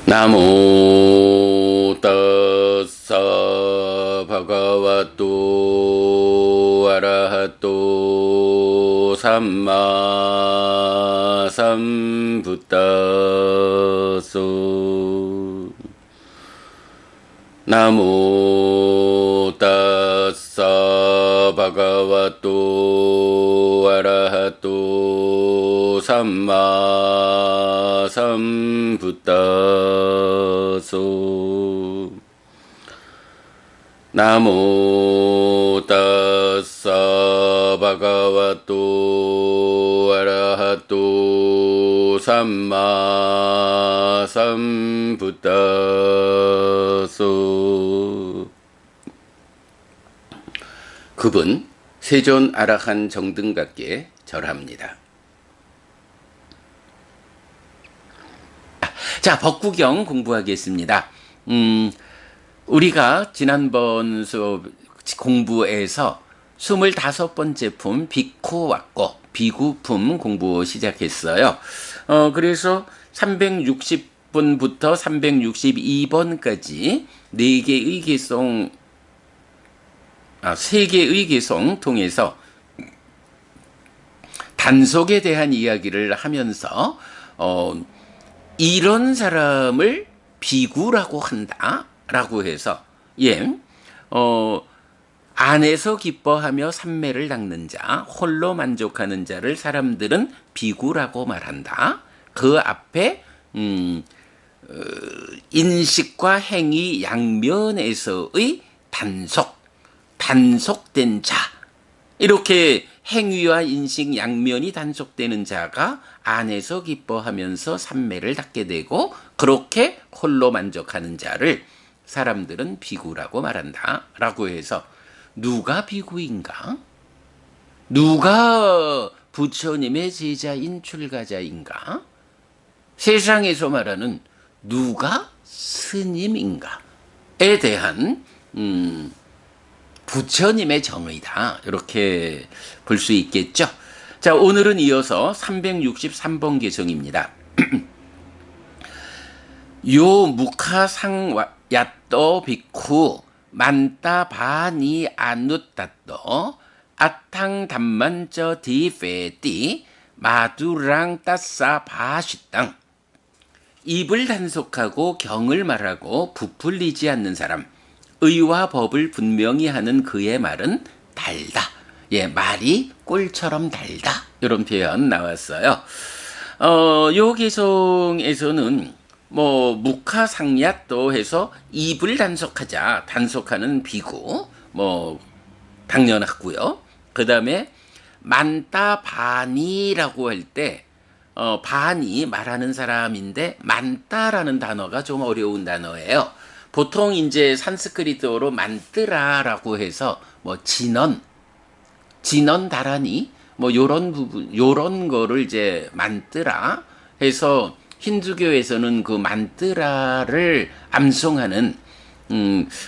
나모 따사 바가와또 아라하또 삼마 삼부따소 나모 따사 바가와또 아라하또 삼마 삼부따소 나모 따사 바가와또 아라하또 삼마 삼부따소. 급은 세존 아라한 정등각께 절합니다. 자, 법구경 공부하겠습니다. 우리가 지난번 수업 공부에서 25번째 품 비코 왔고 비구품 공부 시작했어요. 그래서 360번부터 362번까지 4개의 개송 3개의 개송 통해서 단속에 대한 이야기를 하면서 이런 사람을 비구라고 한다라고 해서 안에서 기뻐하며 삼매를 닦는 자, 홀로 만족하는 자를 사람들은 비구라고 말한다. 그 앞에 인식과 행위 양면에서의 단속된 자, 이렇게 행위와 인식 양면이 단속되는 자가 안에서 기뻐하면서 삼매를 닦게 되고 그렇게 홀로 만족하는 자를 사람들은 비구라고 말한다 라고 해서 누가 비구인가? 누가 부처님의 제자인 출가자인가? 세상에서 말하는 누가 스님인가에 대한 부처님의 정의다, 이렇게 볼 수 있겠죠. 자, 오늘은 이어서 363번 개성입니다. 요 무카상야떠 비쿠 만따 바니 아누따떠 아탕 담만저 디페띠 마두랑 따싸 바시땅. 입을 단속하고 경을 말하고 부풀리지 않는 사람, 의와 법을 분명히 하는 그의 말은 달다. 말이 꿀처럼 달다. 이런 표현 나왔어요. 요 개송에서는 무카상야또 해서 입을 단속하는 비구, 당연하고요. 그 다음에 만따바니라고 할 때, 바니 말하는 사람인데 만따라는 단어가 좀 어려운 단어예요. 보통 이제 산스크리트어로 만뜨라라고 해서 진원 다라니 요런 부분, 요런 거를 이제 만뜨라 해서 힌두교에서는 그 만뜨라를 암송하는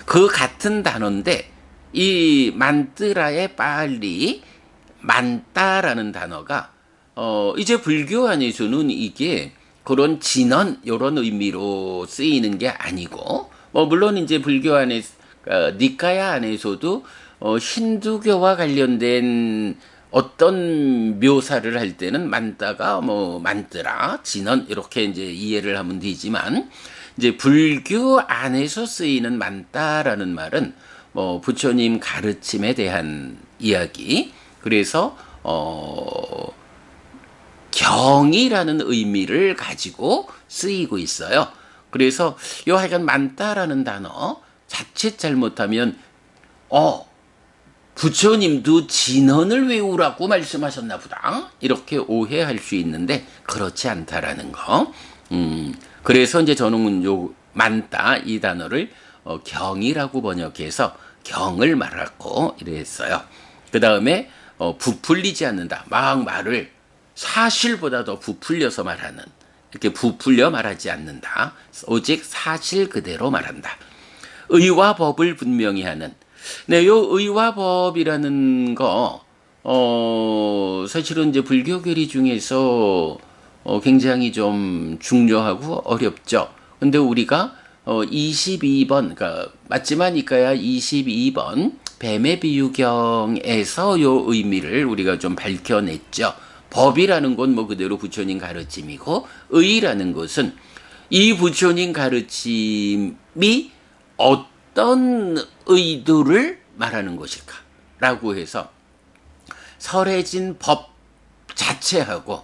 그 같은 단어인데, 이 만뜨라의 빨리 만따라는 단어가 이제 불교 안에서는 이게 그런 진원 요런 의미로 쓰이는 게 아니고, 물론 이제 불교 안에 니카야 안에서도 힌두교와 관련된 어떤 묘사를 할 때는 만따가 만뜨라, 진원 이렇게 이제 이해를 하면 되지만, 이제 불교 안에서 쓰이는 만따라는 말은 부처님 가르침에 대한 이야기, 그래서 경이라는 의미를 가지고 쓰이고 있어요. 그래서 요 하여간 만따라는 단어 자칫 잘못하면 부처님도 진언을 외우라고 말씀하셨나 보다, 이렇게 오해할 수 있는데 그렇지 않다라는 거. 그래서 이제 저는 요 만따 이 단어를 경이라고 번역해서 경을 말하고 이랬어요. 그 다음에 부풀리지 않는다. 막 말을 사실보다 더 부풀려서 말하는, 이렇게 부풀려 말하지 않는다. 오직 사실 그대로 말한다. 의와 법을 분명히 하는. 네, 요 의와 법이라는 거, 사실은 이제 불교 교리 중에서 굉장히 좀 중요하고 어렵죠. 근데 우리가 22번, 그러니까 맞지만 이까야 22번 뱀의 비유경에서 요 의미를 우리가 좀 밝혀냈죠. 법이라는 건 뭐 그대로 부처님 가르침이고, 의라는 것은 이 부처님 가르침이 어떤 의도를 말하는 것일까라고 해서 설해진 법 자체하고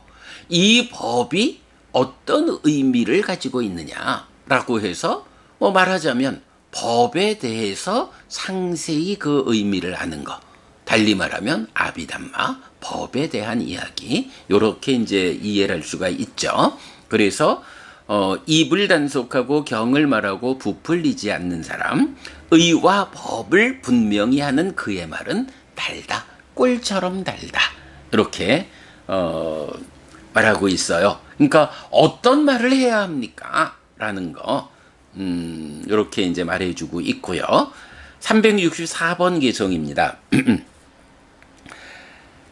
이 법이 어떤 의미를 가지고 있느냐라고 해서 뭐 말하자면 법에 대해서 상세히 그 의미를 아는 거. 달리 말하면 아비담마, 법에 대한 이야기. 요렇게 이제 이해를 할 수가 있죠. 그래서 입을 단속하고 경을 말하고 부풀리지 않는 사람, 의와 법을 분명히 하는 그의 말은 달다. 꿀처럼 달다. 이렇게 말하고 있어요. 그러니까 어떤 말을 해야 합니까? 라는 거 이렇게 이제 말해주고 있고요. 364번 개정입니다.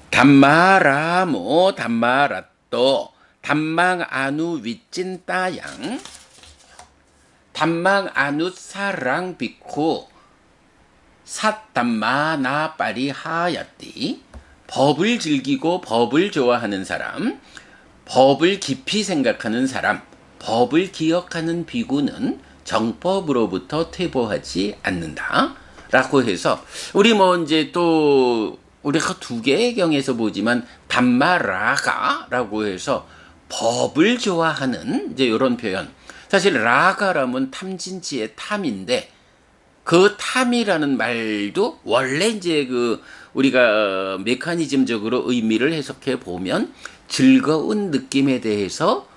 담마라모 담마라또 담망 아누 윗진 따양 담망 아누 사랑 비쿠 삿담마 나 빠리 하야띠 법을 즐기고 법을 좋아하는 사람, 법을 깊이 생각하는 사람, 법을 기억하는 비구는 정법으로부터 퇴보하지 않는다. 라고 해서 우리 뭐 이제 또 우리가 두 개의 경에서 보지만 담마라가라고 해서 법을 좋아하는 이제 이런 표현. 사실 라가라면 탐진치의 탐인데 그 탐이라는 말도 원래 이제 그 우리가 메커니즘적으로 의미를 해석해 보면 즐거운 느낌에 대해서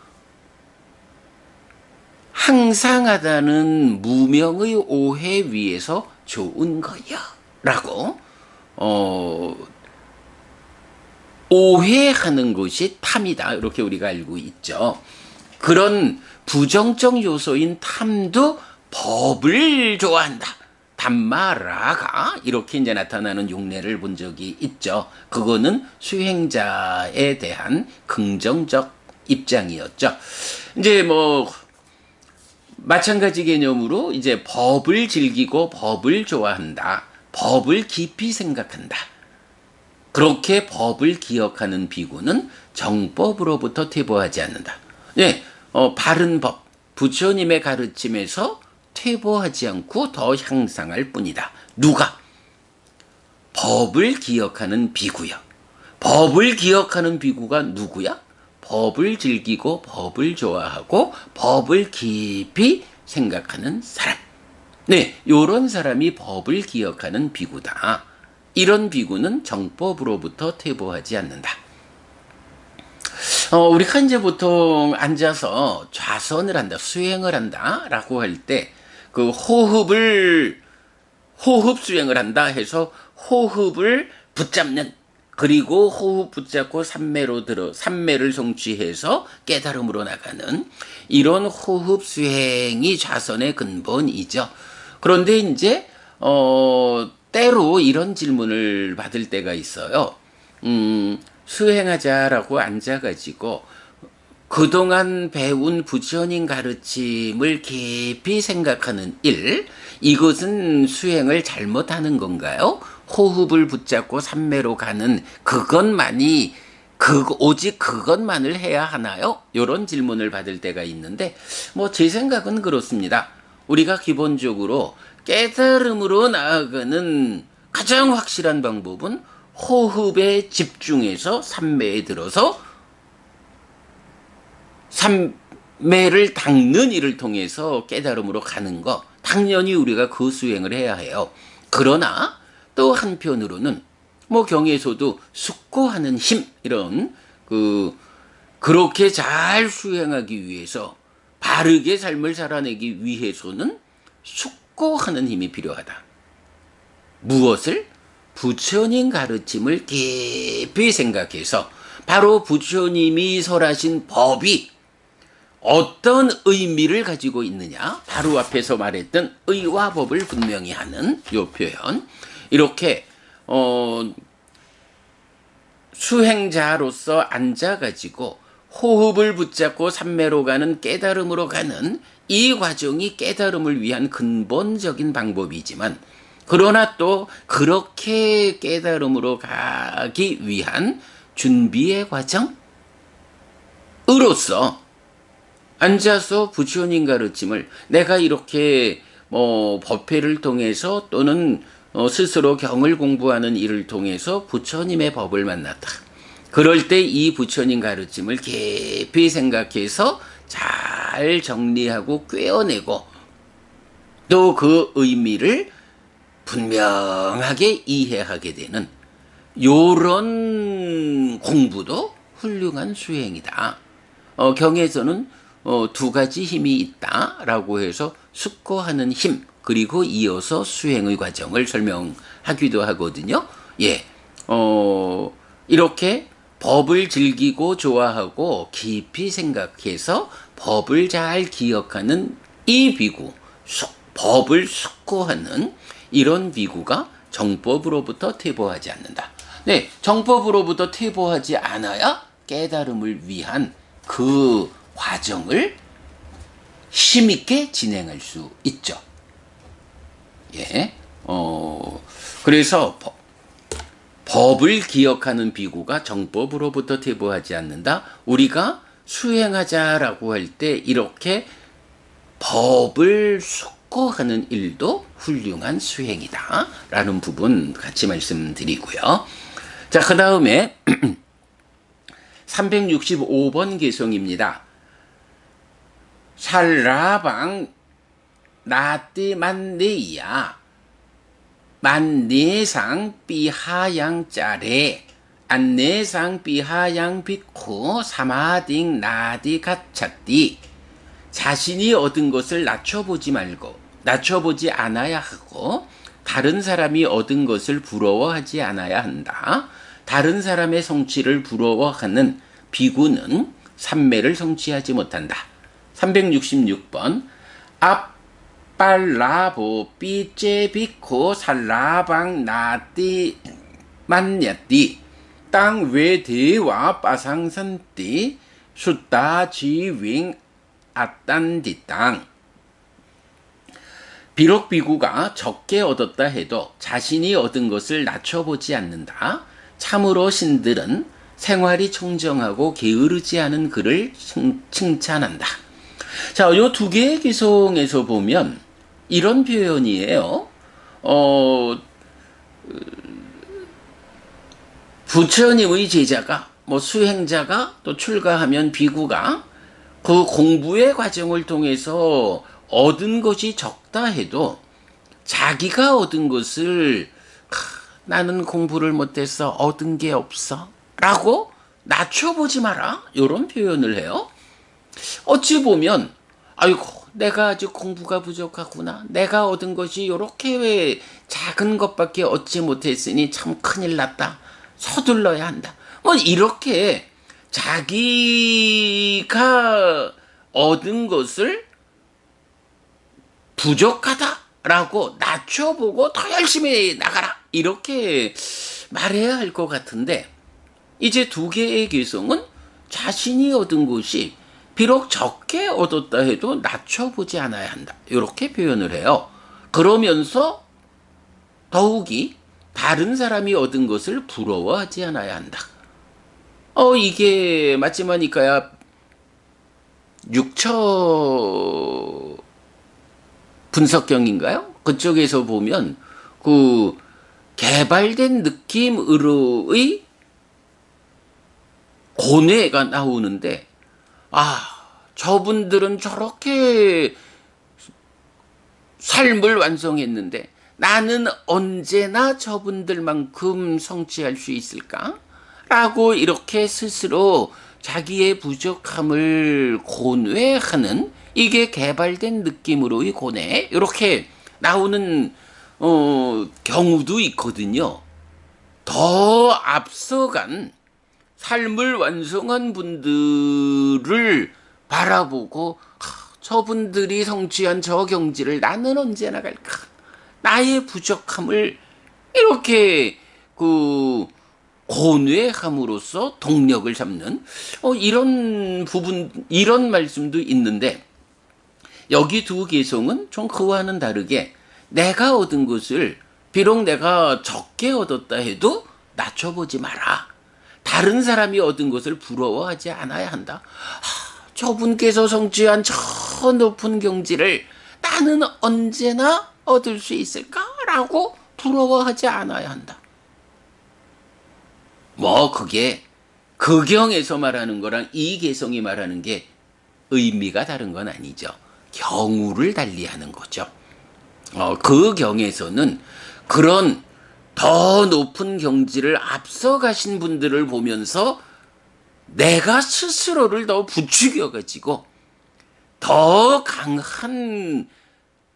항상하다는 무명의 오해 위에서 좋은 거야 라고 오해하는 것이 탐이다 이렇게 우리가 알고 있죠. 그런 부정적 요소인 탐도 법을 좋아한다. 담마라가 이렇게 이제 나타나는 용례를 본 적이 있죠. 그거는 수행자에 대한 긍정적 입장이었죠. 이제 뭐 마찬가지 개념으로 이제 법을 즐기고 법을 좋아한다. 법을 깊이 생각한다. 그렇게 법을 기억하는 비구는 정법으로부터 퇴보하지 않는다. 네, 바른 법, 부처님의 가르침에서 퇴보하지 않고 더 향상할 뿐이다. 누가? 법을 기억하는 비구야. 법을 기억하는 비구가 누구야? 법을 즐기고 법을 좋아하고 법을 깊이 생각하는 사람. 네, 요런 사람이 법을 기억하는 비구다. 이런 비구는 정법으로부터 퇴보하지 않는다. 우리가 이제 보통 앉아서 좌선을 한다, 수행을 한다 라고 할 때 그 호흡 수행을 한다 해서 호흡을 붙잡는 그리고 호흡 붙잡고 삼매를 성취해서 깨달음으로 나가는 이런 호흡 수행이 좌선의 근본이죠. 그런데 이제 때로 이런 질문을 받을 때가 있어요. 수행하자라고 앉아가지고 그동안 배운 부처님 가르침을 깊이 생각하는 일, 이것은 수행을 잘못하는 건가요? 호흡을 붙잡고 삼매로 가는 그것만이 오직 그것만을 해야 하나요? 이런 질문을 받을 때가 있는데 뭐 제 생각은 그렇습니다. 우리가 기본적으로 깨달음으로 나아가는 가장 확실한 방법은 호흡에 집중해서 삼매에 들어서 삼매를 닦는 일을 통해서 깨달음으로 가는 거 당연히 우리가 그 수행을 해야 해요. 그러나 또 한편으로는 뭐 경에서도 숙고하는 힘 이런 그렇게 잘 수행하기 위해서 바르게 삶을 살아내기 위해서는 숙고하는 힘이 필요하다. 무엇을? 부처님 가르침을 깊이 생각해서 바로 부처님이 설하신 법이 어떤 의미를 가지고 있느냐? 바로 앞에서 말했던 의와 법을 분명히 하는 이 표현. 이렇게 수행자로서 앉아가지고 호흡을 붙잡고 삼매로 가는 깨달음으로 가는 이 과정이 깨달음을 위한 근본적인 방법이지만 그러나 또 그렇게 깨달음으로 가기 위한 준비의 과정으로서 앉아서 부처님 가르침을 내가 이렇게 법회를 통해서 또는 스스로 경을 공부하는 일을 통해서 부처님의 법을 만났다. 그럴 때 이 부처님 가르침을 깊이 생각해서 잘 정리하고 꿰어내고 또 그 의미를 분명하게 이해하게 되는 요런 공부도 훌륭한 수행이다. 경에서는 두 가지 힘이 있다라고 해서 숙고하는 힘 그리고 이어서 수행의 과정을 설명하기도 하거든요. 예, 이렇게 법을 즐기고 좋아하고 깊이 생각해서 법을 잘 기억하는 이 비구, 법을 숙고하는 이런 비구가 정법으로부터 퇴보하지 않는다. 네, 정법으로부터 퇴보하지 않아야 깨달음을 위한 그 과정을 힘있게 진행할 수 있죠. 예, 그래서 법을 기억하는 비구가 정법으로부터 퇴보하지 않는다. 우리가 수행하자라고 할 때 이렇게 법을 숙고하는 일도 훌륭한 수행이다. 라는 부분 같이 말씀드리고요. 자, 그 다음에 365번 개송입니다. 살라방 나띠 만네이야 만네상 삐하양 짜레 안내상 삐하양 비쿠 사마딩 나디 가차띠. 자신이 얻은 것을 낮춰보지 않아야 하고 다른 사람이 얻은 것을 부러워하지 않아야 한다. 다른 사람의 성취를 부러워하는 비구는 삼매를 성취하지 못한다. 366번 앞발라보 삐제비코 살라방 나띠 만냐띠 땅 외대와 빠상산띠 숫다 지윙 아딴디 땅. 비록 비구가 적게 얻었다 해도 자신이 얻은 것을 낮춰보지 않는다. 참으로 신들은 생활이 청정하고 게으르지 않은 그를 칭찬한다. 자, 요 두 개의 기송에서 보면 이런 표현이에요. 부처님의 제자가 수행자가 또 출가하면 비구가 그 공부의 과정을 통해서 얻은 것이 적다 해도 자기가 얻은 것을 나는 공부를 못해서 얻은 게 없어 라고 낮춰보지 마라 이런 표현을 해요. 어찌 보면 아이고 내가 아직 공부가 부족하구나, 내가 얻은 것이 이렇게 왜 작은 것밖에 얻지 못했으니 참 큰일 났다, 서둘러야 한다, 이렇게 자기가 얻은 것을 부족하다라고 낮춰보고 더 열심히 나가라 이렇게 말해야 할 것 같은데, 이제 두 개의 개성은 자신이 얻은 것이 비록 적게 얻었다 해도 낮춰보지 않아야 한다 이렇게 표현을 해요. 그러면서 더욱이 다른 사람이 얻은 것을 부러워하지 않아야 한다. 이게 마지막이니까야 6처 분석경인가요? 그쪽에서 보면 그 개발된 느낌으로의 고뇌가 나오는데, 저분들은 저렇게 삶을 완성했는데 나는 언제나 저분들만큼 성취할 수 있을까? 라고 이렇게 스스로 자기의 부족함을 고뇌하는, 이게 개발된 느낌으로의 고뇌, 이렇게 나오는 경우도 있거든요. 더 앞서간 삶을 완성한 분들을 바라보고 저분들이 성취한 저 경지를 나는 언제 나갈까? 나의 부족함을 이렇게 고뇌함으로써 동력을 잡는 이런 부분, 이런 말씀도 있는데, 여기 두 개성은 좀 그와는 다르게 내가 얻은 것을 비록 내가 적게 얻었다 해도 낮춰보지 마라. 다른 사람이 얻은 것을 부러워하지 않아야 한다. 저분께서 성취한 저 높은 경지를 나는 언제나 얻을 수 있을까라고 부러워하지 않아야 한다. 그게 극경에서 말하는 거랑 이 개성이 말하는 게 의미가 다른 건 아니죠. 경우를 달리하는 거죠. 그 경에서는 그런 더 높은 경지를 앞서가신 분들을 보면서 내가 스스로를 더 부추겨가지고 더 강한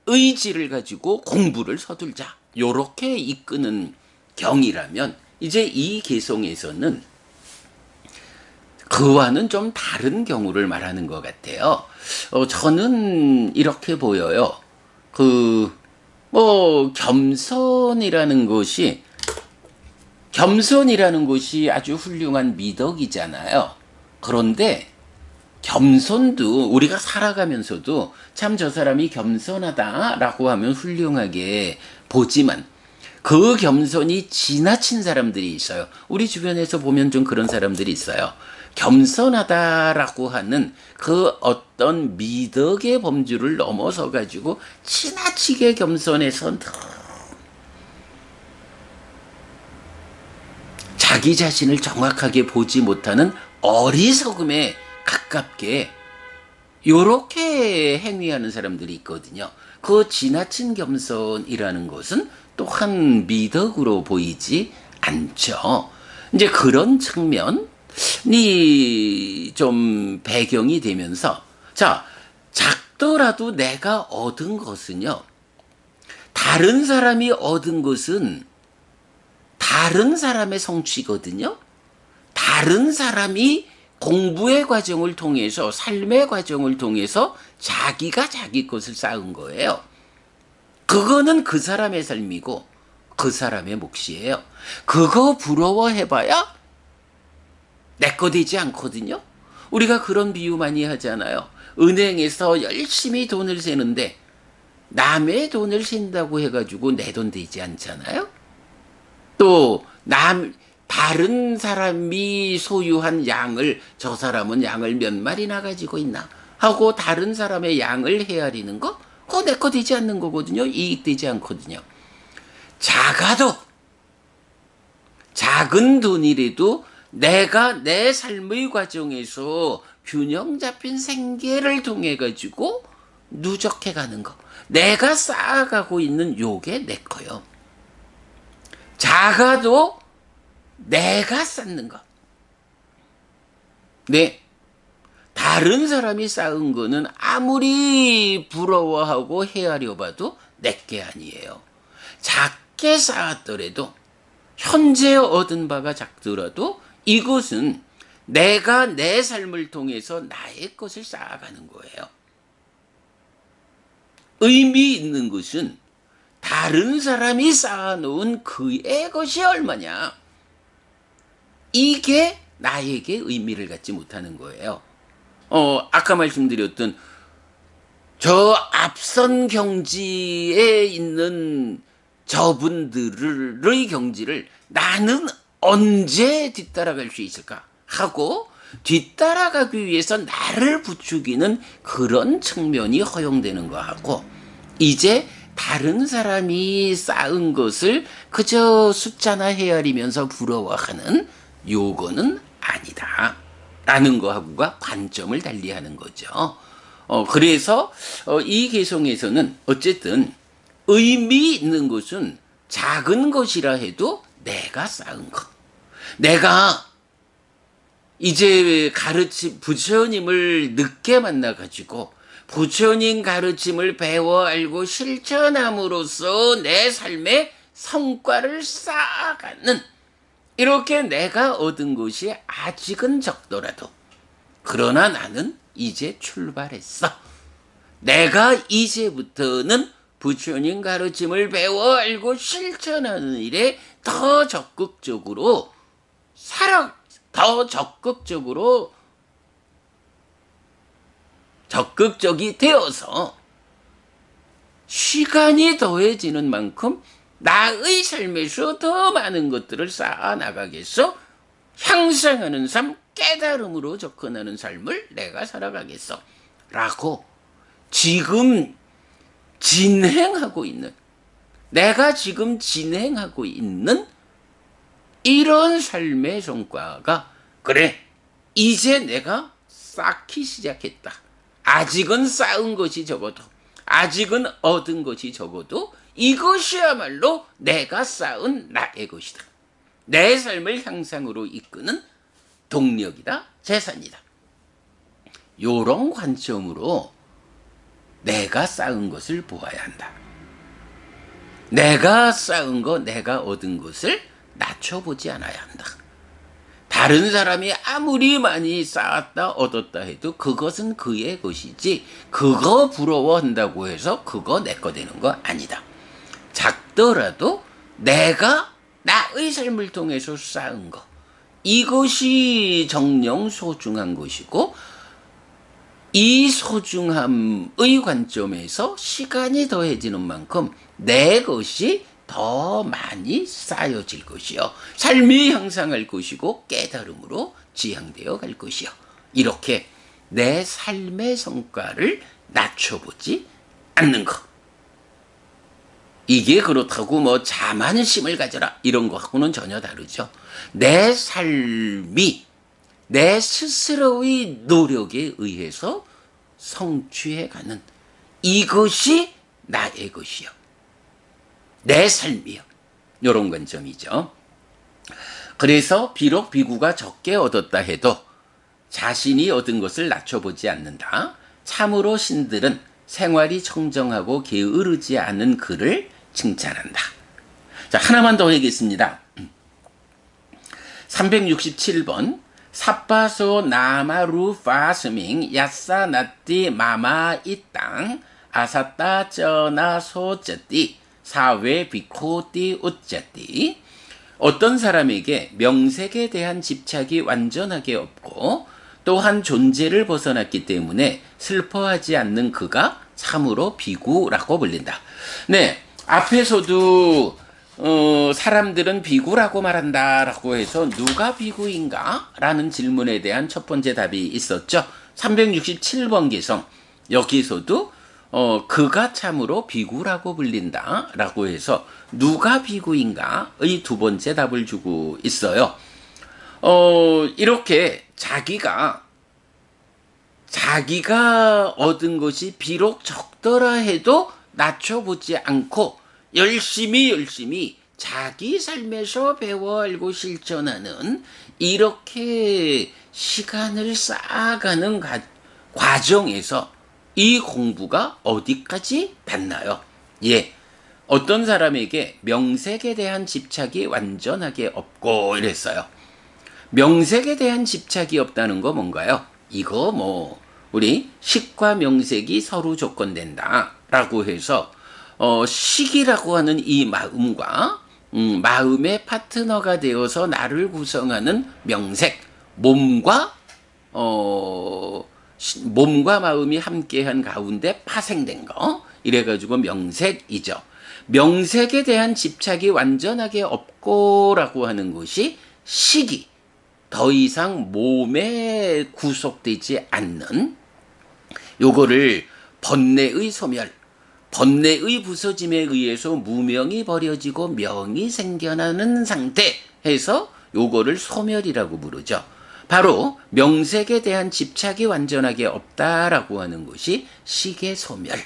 의지를 가지고 공부를 서둘자. 요렇게 이끄는 경이라면 이제 이 개성에서는 그와는 좀 다른 경우를 말하는 것 같아요. 저는 이렇게 보여요. 겸손이라는 것이 아주 훌륭한 미덕이잖아요. 그런데 겸손도 우리가 살아가면서도 참 저 사람이 겸손하다라고 하면 훌륭하게 보지만 그 겸손이 지나친 사람들이 있어요. 우리 주변에서 보면 좀 그런 사람들이 있어요. 겸손하다라고 하는 그 어떤 미덕의 범주를 넘어서 가지고 지나치게 겸손해서 자기 자신을 정확하게 보지 못하는 어리석음에 가깝게 요렇게 행위하는 사람들이 있거든요. 그 지나친 겸손이라는 것은 또한 미덕으로 보이지 않죠. 이제 그런 측면이 좀 배경이 되면서, 자, 작더라도 내가 얻은 것은요, 다른 사람이 얻은 것은 다른 사람의 성취거든요. 다른 사람이 공부의 과정을 통해서, 삶의 과정을 통해서 자기가 자기 것을 쌓은 거예요. 그거는 그 사람의 삶이고 그 사람의 몫이에요. 그거 부러워해봐야 내 거 되지 않거든요. 우리가 그런 비유 많이 하잖아요. 은행에서 열심히 돈을 세는데 남의 돈을 센다고 해가지고 내 돈 되지 않잖아요. 또 다른 사람이 소유한 양을, 저 사람은 양을 몇 마리나 가지고 있나 하고 다른 사람의 양을 헤아리는 거, 그거 내 거 되지 않는 거거든요. 이익되지 않거든요. 작은 돈이라도 내가 내 삶의 과정에서 균형 잡힌 생계를 통해 가지고 누적해 가는 거, 내가 쌓아가고 있는 요게 내 거요. 작아도 내가 쌓는 거. 네. 다른 사람이 쌓은 거는 아무리 부러워하고 헤아려 봐도 내게 아니에요. 작게 쌓았더라도, 현재 얻은 바가 작더라도 이것은 내가 내 삶을 통해서 나의 것을 쌓아가는 거예요. 의미 있는 것은 다른 사람이 쌓아놓은 그의 것이 얼마냐. 이게 나에게 의미를 갖지 못하는 거예요. 아까 말씀드렸던 저 앞선 경지에 있는 저분들의 경지를 나는 언제 뒤따라갈 수 있을까 하고 뒤따라가기 위해서 나를 부추기는 그런 측면이 허용되는 거하고, 이제 다른 사람이 쌓은 것을 그저 숫자나 헤아리면서 부러워하는 요거는 아니다 라는 거하고가 관점을 달리하는 거죠. 그래서 이 개성에서는 어쨌든 의미 있는 것은 작은 것이라 해도 내가 쌓은 것. 내가 이제 부처님을 늦게 만나가지고 부처님 가르침을 배워 알고 실천함으로써 내 삶의 성과를 쌓아가는, 이렇게 내가 얻은 것이 아직은 적더라도, 그러나 나는 이제 출발했어. 내가 이제부터는 부처님 가르침을 배워 알고 실천하는 일에 더 적극적으로 더 적극적이 되어서 시간이 더해지는 만큼 나의 삶에서 더 많은 것들을 쌓아 나가겠어. 향상하는 삶, 깨달음으로 접근하는 삶을 내가 살아가겠어. 라고 지금 내가 지금 진행하고 있는 이런 삶의 성과가, 그래, 이제 내가 쌓기 시작했다. 아직은 쌓은 것이 적어도, 아직은 얻은 것이 적어도 이것이야말로 내가 쌓은 나의 것이다. 내 삶을 향상으로 이끄는 동력이다, 재산이다. 이런 관점으로 내가 쌓은 것을 보아야 한다. 내가 쌓은 것, 내가 얻은 것을 낮춰보지 않아야 한다. 다른 사람이 아무리 많이 쌓았다 얻었다 해도 그것은 그의 것이지, 그거 부러워한다고 해서 그거 내 거 되는 거 아니다. 작더라도 내가 나의 삶을 통해서 쌓은 것, 이것이 정녕 소중한 것이고, 이 소중함의 관점에서 시간이 더해지는 만큼 내 것이 더 많이 쌓여질 것이요, 삶이 향상할 것이고 깨달음으로 지향되어 갈 것이요. 이렇게 내 삶의 성과를 낮춰보지 않는 것. 이게 그렇다고 뭐 자만심을 가져라 이런 거하고는 전혀 다르죠. 내 삶이 내 스스로의 노력에 의해서 성취해가는 이것이 나의 것이요, 내 삶이요. 이런 관점이죠. 그래서 비록 비구가 적게 얻었다 해도 자신이 얻은 것을 낮춰보지 않는다. 참으로 신들은 생활이 청정하고 게으르지 않은 그를 칭찬한다. 자, 하나만 더 하겠습니다. 367번. 사빠소 나마루 파스밍 야사 나띠 마마 이땅 아사따 쩌나 소쩌띠 사회 비코띠 우쩌띠. 어떤 사람에게 명색에 대한 집착이 완전하게 없고 또한 존재를 벗어났기 때문에 슬퍼하지 않는 그가 참으로 비구라고 불린다. 네, 앞에서도 사람들은 비구라고 말한다라고 해서 누가 비구인가? 라는 질문에 대한 첫 번째 답이 있었죠. 367번 개성. 여기서도 그가 참으로 비구라고 불린다라고 해서 누가 비구인가의 두 번째 답을 주고 있어요. 이렇게 자기가 얻은 것이 비록 적더라 해도 낮춰보지 않고 열심히 자기 삶에서 배워 알고 실천하는 이렇게 시간을 쌓아가는 과정에서 이 공부가 어디까지 닿나요? 예, 어떤 사람에게 명색에 대한 집착이 완전하게 없고 이랬어요. 명색에 대한 집착이 없다는 거 뭔가요? 이거 뭐 우리 식과 명색이 서로 조건된다라고 해서 식이라고 하는 이 마음과 마음의 파트너가 되어서 나를 구성하는 명색, 몸과 마음이 함께한 가운데 파생된 거, 이래가지고 명색이죠. 명색에 대한 집착이 완전하게 없고라고 하는 것이 식이 더 이상 몸에 구속되지 않는, 요거를 번뇌의 소멸, 번뇌의 부서짐에 의해서 무명이 버려지고 명이 생겨나는 상태에서 요거를 소멸이라고 부르죠. 바로 명색에 대한 집착이 완전하게 없다라고 하는 것이 식의 소멸,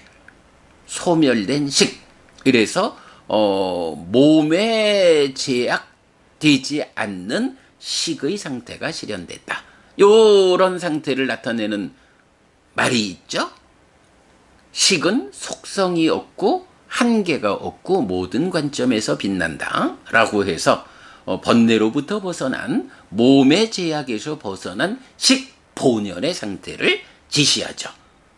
소멸된 식. 그래서 몸에 제약되지 않는 식의 상태가 실현됐다. 요런 상태를 나타내는 말이 있죠. 식은 속성이 없고 한계가 없고 모든 관점에서 빛난다 라고 해서 번뇌로부터 벗어난, 몸의 제약에서 벗어난 식본연의 상태를 지시하죠.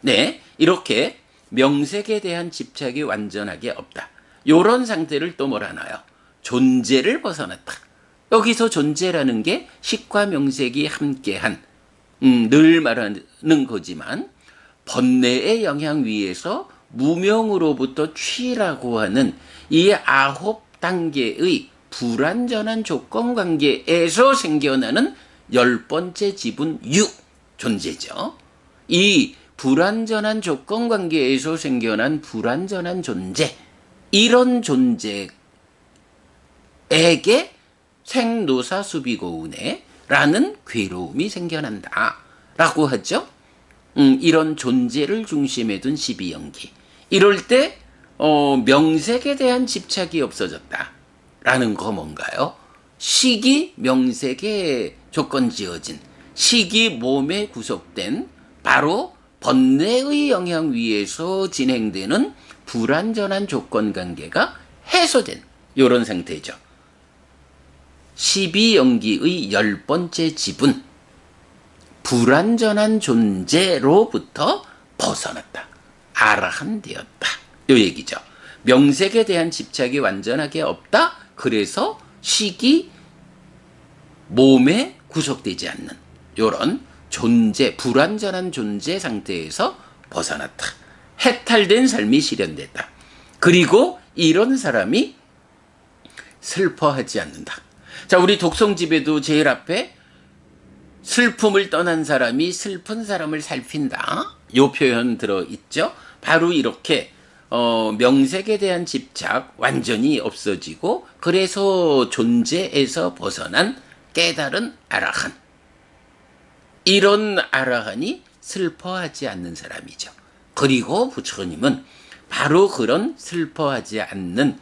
네, 이렇게 명색에 대한 집착이 완전하게 없다. 요런 상태를 또 뭐라나요? 존재를 벗어났다. 여기서 존재라는 게 식과 명색이 함께한 늘 말하는 거지만 번뇌의 영향 위에서 무명으로부터 취라고 하는 이 9단계의 불완전한 조건 관계에서 생겨나는 10번째 지분 유 존재죠. 이 불완전한 조건 관계에서 생겨난 불완전한 존재, 이런 존재에게 생노사수비고운해라는 괴로움이 생겨난다라고 하죠. 이런 존재를 중심에 둔 12연기. 이럴 때 명색에 대한 집착이 없어졌다라는 거 뭔가요? 식이 명색에 조건 지어진, 식이 몸에 구속된 바로 번뇌의 영향 위에서 진행되는 불완전한 조건 관계가 해소된 이런 상태죠. 12연기의 10번째 지분, 불완전한 존재로부터 벗어났다. 아라한 되었다. 요 얘기죠. 명색에 대한 집착이 완전하게 없다. 그래서 식이 몸에 구속되지 않는 요런 존재, 불완전한 존재 상태에서 벗어났다. 해탈된 삶이 실현됐다. 그리고 이런 사람이 슬퍼하지 않는다. 자, 우리 독성집에도 제일 앞에 슬픔을 떠난 사람이 슬픈 사람을 살핀다. 요 표현 들어있죠. 바로 이렇게 명색에 대한 집착 완전히 없어지고 그래서 존재에서 벗어난 깨달은 아라한. 이런 아라한이 슬퍼하지 않는 사람이죠. 그리고 부처님은 바로 그런 슬퍼하지 않는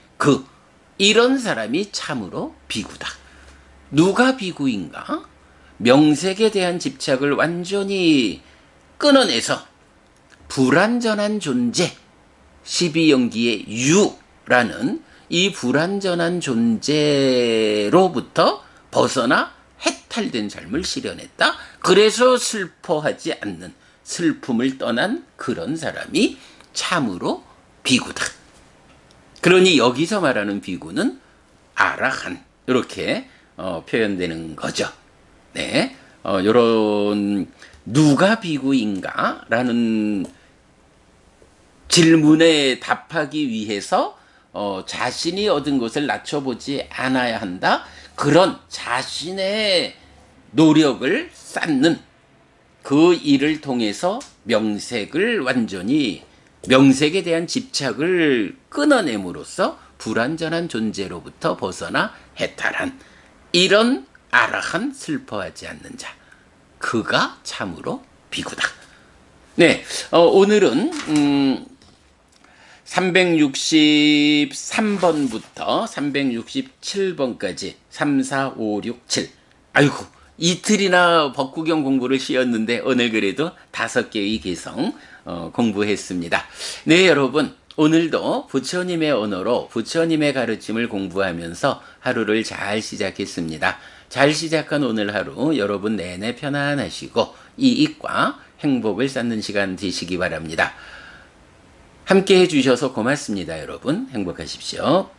이런 사람이 참으로 비구다. 누가 비구인가? 명색에 대한 집착을 완전히 끊어내서 불완전한 존재, 12연기의 유라는 이 불완전한 존재로부터 벗어나 해탈된 삶을 실현했다. 그래서 슬퍼하지 않는, 슬픔을 떠난 그런 사람이 참으로 비구다. 그러니 여기서 말하는 비구는 아라한, 이렇게 표현되는 거죠. 네, 요런 누가 비구인가? 라는 질문에 답하기 위해서 자신이 얻은 것을 낮춰보지 않아야 한다. 그런 자신의 노력을 쌓는 그 일을 통해서 명색을 완전히, 명색에 대한 집착을 끊어냄으로써 불완전한 존재로부터 벗어나 해탈한 이런 아라한, 슬퍼하지 않는 자, 그가 참으로 비구다. 네, 오늘은 363번부터 367번까지 3, 4, 5, 6, 7. 아이고, 이틀이나 법구경 공부를 쉬었는데 오늘 그래도 5개의 개성 공부했습니다. 네, 여러분, 오늘도 부처님의 언어로 부처님의 가르침을 공부하면서 하루를 잘 시작했습니다. 잘 시작한 오늘 하루 여러분 내내 편안하시고 이익과 행복을 쌓는 시간 되시기 바랍니다. 함께 해주셔서 고맙습니다. 여러분 행복하십시오.